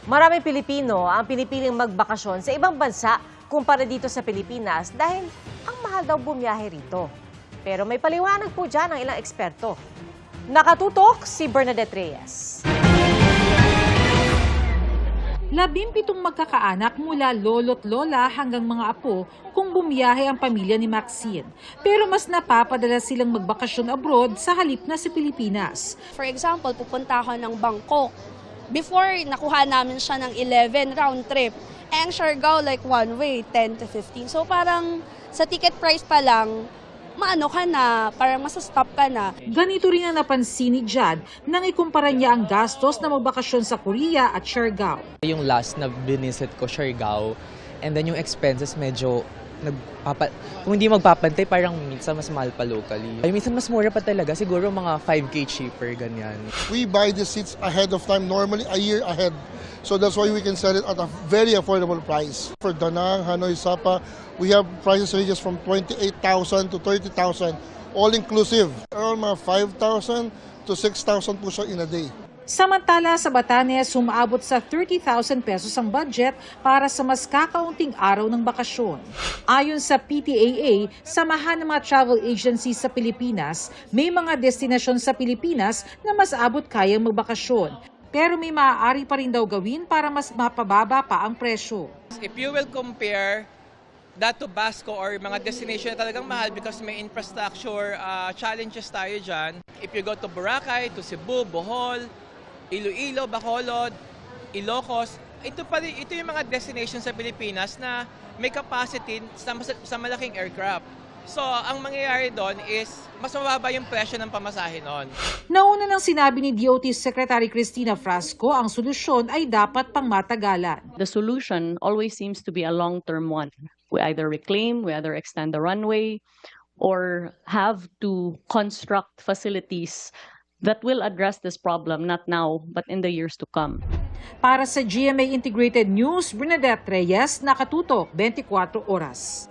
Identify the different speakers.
Speaker 1: Maraming Pilipino ang pinipiling magbakasyon sa ibang bansa kumpara dito sa Pilipinas dahil ang mahal daw bumiyahe rito. Pero may paliwanag po dyan ang ilang eksperto. Nakatutok si Bernadette Reyes.
Speaker 2: 17 magkakaanak mula lolo't lola hanggang mga apo kung bumiyahe ang pamilya ni Maxine. Pero mas napapadala silang magbakasyon abroad sa halip na sa Pilipinas.
Speaker 3: For example, pupunta ako ng Bangkok. Before, nakuha namin siya ng 11 round trip. And Siargao, like one way, 10 to 15. So parang sa ticket price pa lang, maano ka na, parang masastop ka na.
Speaker 2: Ganito rin ang napansin ni Jad nang ikumpara niya ang gastos na magbakasyon sa Korea at Siargao.
Speaker 4: Yung last na binisit ko, Siargao, and then yung expenses medyo kung hindi magpapantay, parang minsan mas mahal pa locally. Ay, minsan mas mura pa talaga, siguro mga 5K cheaper, ganyan.
Speaker 5: We buy the seats ahead of time, normally a year ahead. So that's why we can sell it at a very affordable price. For Da Nang, Hanoi, Sapa, we have prices ranges from 28,000 to 30,000, all inclusive. Around mga 5,000 to 6,000 po siya in a day.
Speaker 2: Samantala sa Batanes, sumaabot sa 30,000 pesos ang budget para sa mas kakaunting araw ng bakasyon. Ayon sa PTAA, samahan ng mga travel agencies sa Pilipinas, may mga destinasyon sa Pilipinas na mas abot kayang magbakasyon. Pero may maaari pa rin daw gawin para mas mapababa pa ang presyo.
Speaker 6: If you will compare that to Basco or mga destination na talagang mahal because may infrastructure challenges tayo dyan. If you go to Boracay, to Cebu, Bohol, Iloilo, Bacolod, Ilocos, ito yung mga destination sa Pilipinas na may capacity sa malaking aircraft. So, ang mangyayari doon is mas mababa yung presyo ng pamasahe noon.
Speaker 2: Nauna nang sinabi ni DOT Secretary Cristina Frasco, ang solusyon ay dapat pangmatagalan.
Speaker 7: The solution always seems to be a long-term one. We either reclaim, we either extend the runway, or have to construct facilities that will address this problem, not now, but in the years to come.
Speaker 2: Para sa GMA Integrated News, Bernadette Reyes, Nakatutok, 24 Oras.